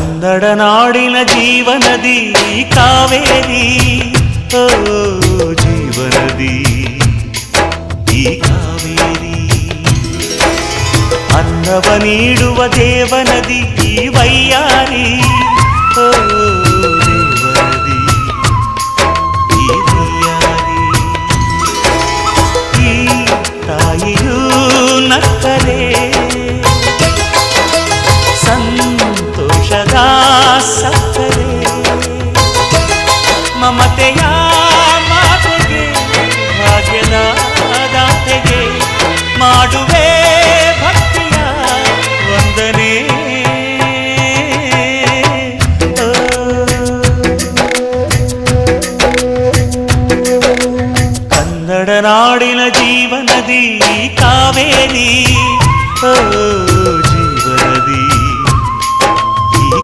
ಕನ್ನಡ ನಾಡಿನ ಜೀವನದಿ ಕಾವೇರಿ, ಓ ಜೀವನದಿ ಈ ಕಾವೇರಿ. ಅನ್ನವ ನೀಡುವ ದೇವನದಿ ಈ ವೈಯಾರಿ, ಓ ದೇವನದಿ ಈ ವೈಯಾರಿ. ಈ ತಾಯಿಯೂ ನಕ್ಕರೆ ಸಂತೋಷದ